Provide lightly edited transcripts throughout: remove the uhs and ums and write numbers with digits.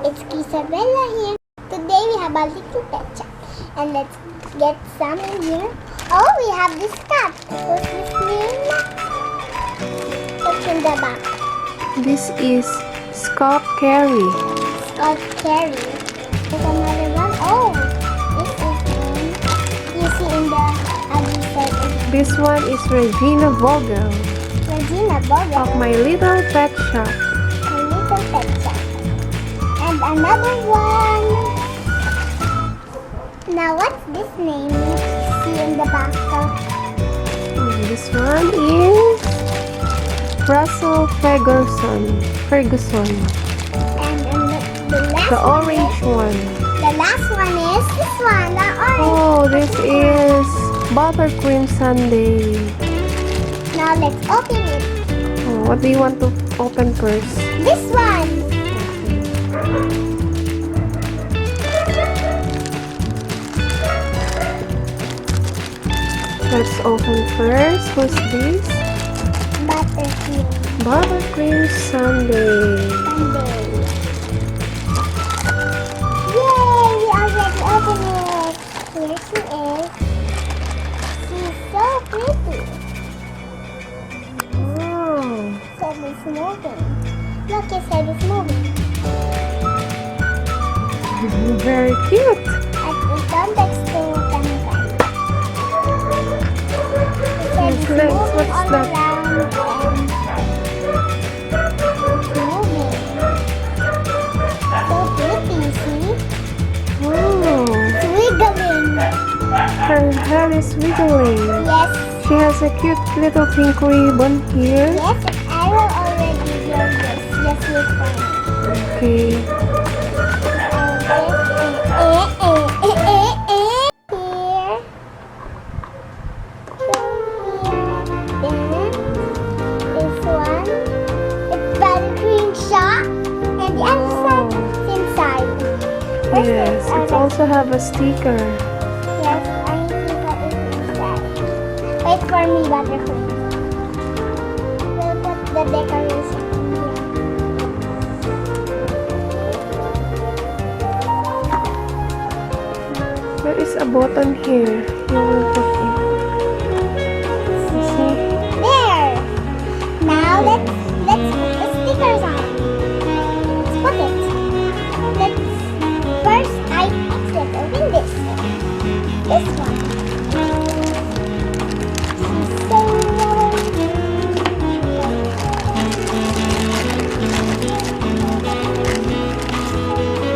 it's Krisabella here. Today we have a little pet shop. And let's get some in here. Oh, we have this cat. What's his name? What's in the back? This is Kerry. Kerry. There's another one. Oh, this is one. You see in the other side. This one is Regina Vogel Regina Vogel. of My Little Pet Shop. My Little Pet Shop. And another one. Now what's this name? See in the back. This one is Fegurson. And the last The one orange one. The last one is this one, the orange. Oh, this is Buttercream Sundae. Now let's open it. Oh, what do you want to open first? This one. Let's open first. What's this? Buttercream Buttercream Sundae. Sundae. Yay! We already opened it. Here she is. She's so pretty. Wow. Said it's moving. Look, it said it's moving. Very cute. At the context to Handicraft. It said it's Next, moving what's all that? around and it's moving. So pretty, see? Oh, It's wiggling. her hair is wiggling. Yes, She has a cute little pink ribbon here. yes, I will already build this. Just wait for me. Okay. Here. This one. It's Buttercream shop. And the other side is inside. Yes, it also have a sticker. Yes, I see what is inside. Wait for me, Buttercream. We'll put the decoration in here. There is a button here. You will put it. You see? There. Now let's put the stickers on. Let's put it. Let's first let's open this. This one.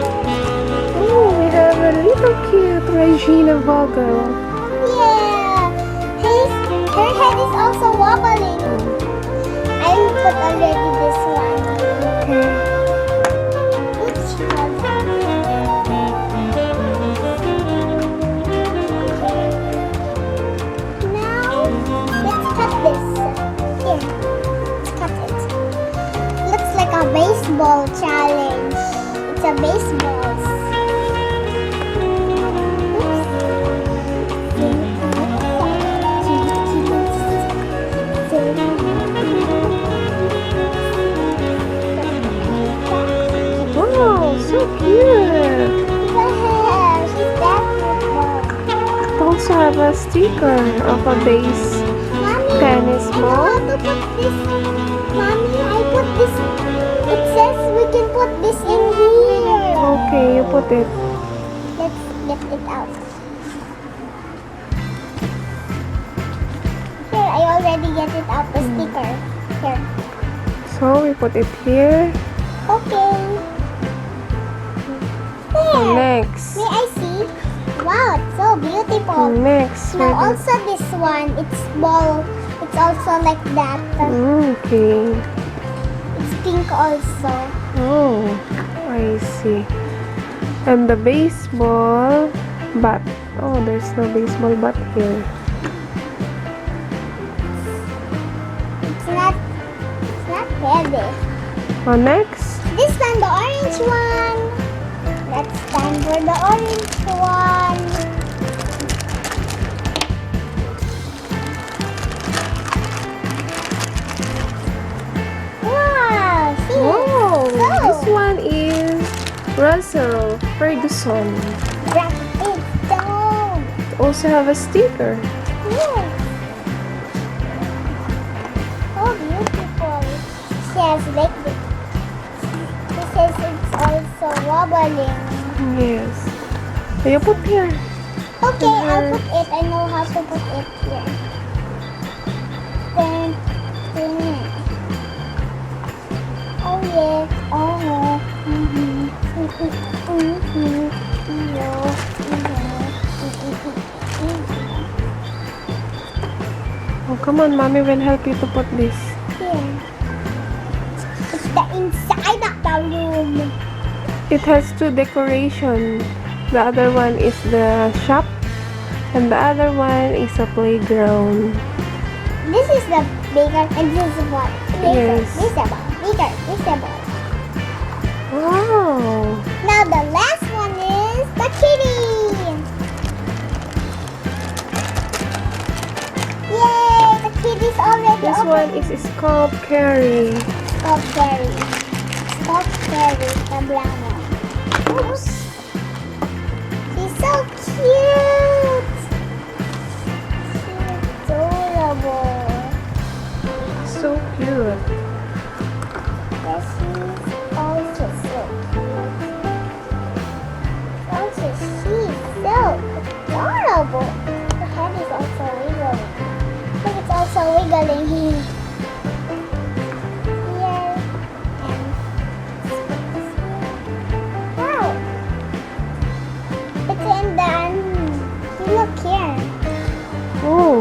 Oh, we have a little cute Regina Vogel. Yeah. Her head is also wobbling. I will put already this one. Okay. Oops, hold on. Now, let's cut this. Here, let's cut it. Looks like a baseball challenge. It's a baseball. Wow, so cute. Yeah, she's that football. It also have a sticker of a base. Mommy, Tennis I know ball. how to put this. Mommy, I put this. It says we can put this in here. Okay, you put it. Let's get it out. Here, I already get it out, the sticker. Here. So we put it here. Okay. And There. next. May I see? Wow, it's so beautiful. Next. Now also this one, it's ball. It's also like that. Okay. It's pink also. Oh, I see. And the baseball bat. Oh, there's no baseball bat here. It's not heavy. Oh, next. This one, the orange one. Let's time for the orange one. Fegurson. Drop it down. Also have a sticker. Yes. Oh, beautiful. She has like this. She says it's also wobbling. Yes. So you put here. Okay, I'll put it. I know how to put it here. Then, oh yes. Oh no. Oh, come on, mommy will help you to put this. Here. It's the inside of the room. It has two decoration. The other one is the shop, and the other one is a playground. This is the bigger and this is what? Yes. Bigger. Wow. Now the last one is the kitty. Yay! The kitty's already This open. one is Sculpt Kerry. Sculpt Kerry, the brown one. Oops. She's so cute. She's adorable. So cute. Yes, she's also so cute. She's so adorable. The head is also wiggling. Look, it's also wiggling here. Here. And wow. It's in the look here. Oh,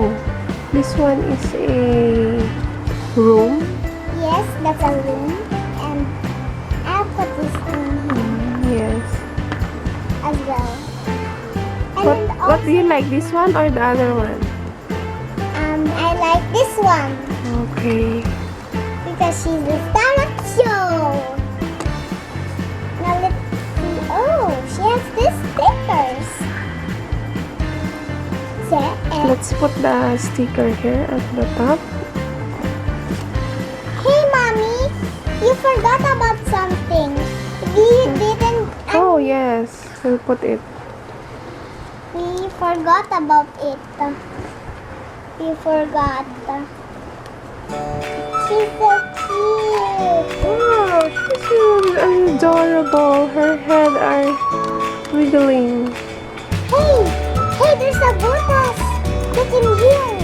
this one is a room. Yes, that's a room. And I'll put this in here Yes. as well. And What, then what do you like, this one or the other one? I like this one Okay. because she's the star of the show. Now let's see. Oh, she has these stickers. Let's put the sticker here at the top. Hey, mommy, you forgot about something. We didn't. Oh yes, we'll put it. We forgot about it. We forgot. She's so cute. Wow, she's really adorable. Her head are wiggling. Hey, there's a bonus. Look in here.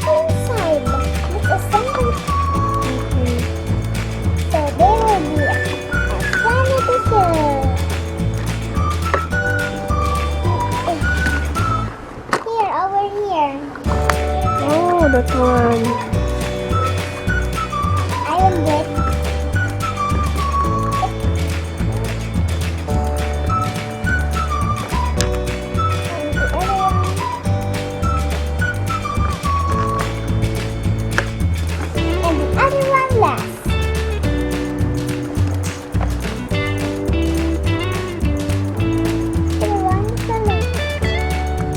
Inside. Let's assemble. Okay. So there will be a sanity show. Here, over here. Oh, that one. I will get. And the other one. And the other one last. The one is the last.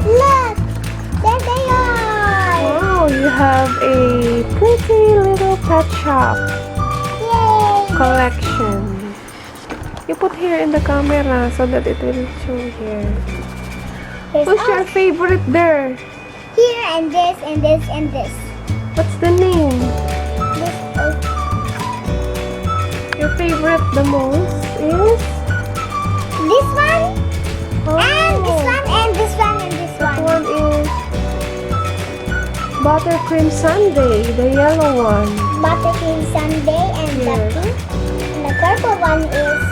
Look! There they are! Wow, you have a pretty little pet shop Yay! collection. You put here in the camera so that it will show here. There's Who's your us. favorite there? Here and this and this and this. What's the name? This is Your favorite the most is? this one Oh, and this one and this one and this that one. one is Buttercream Sundae, the yellow one. Buttercream sundae and the Yes. pink. And the purple one is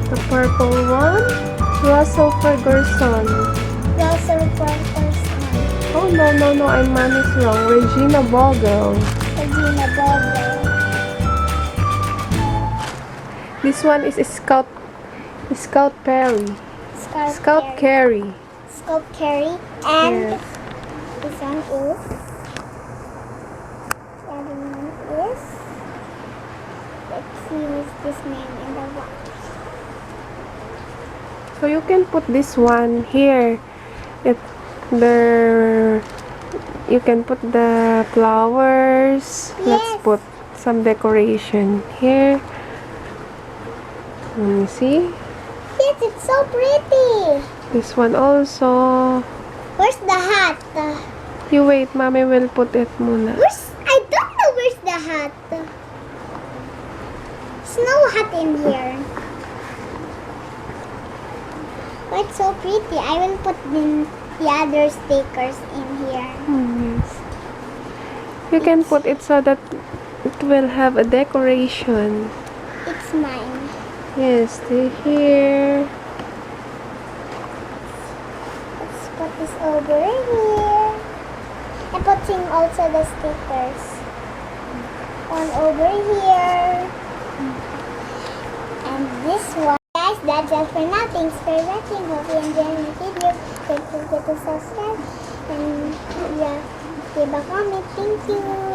The purple one, Russell Fegurson. Dinosaur purple sun. Oh no, I'm mommy's wrong. Regina Vogel. Regina Vogel. This one is Scout Perry. Scout Kerry. Sculpt Kerry. And Yes. this one is. The other one is. Let's see what's this name in the box. So you can put this one here. It the you can put the flowers. Let's Yes. put some decoration here. Let me see. Yes, it's so pretty. This one also. Where's the hat? You wait, mommy will put it muna. I don't know where's the hat. There's no hat in here. But it's so pretty. I will put the other stickers in here. Yes. You can put it so that it will have a decoration. It's mine. Yes, stay here. Let's put this over here. I'm putting also the stickers. One over here. And this one. Guys, that's all for now. Thanks for watching. Hope you enjoyed my video. Don't forget to subscribe. And yeah, leave a comment. Thank you.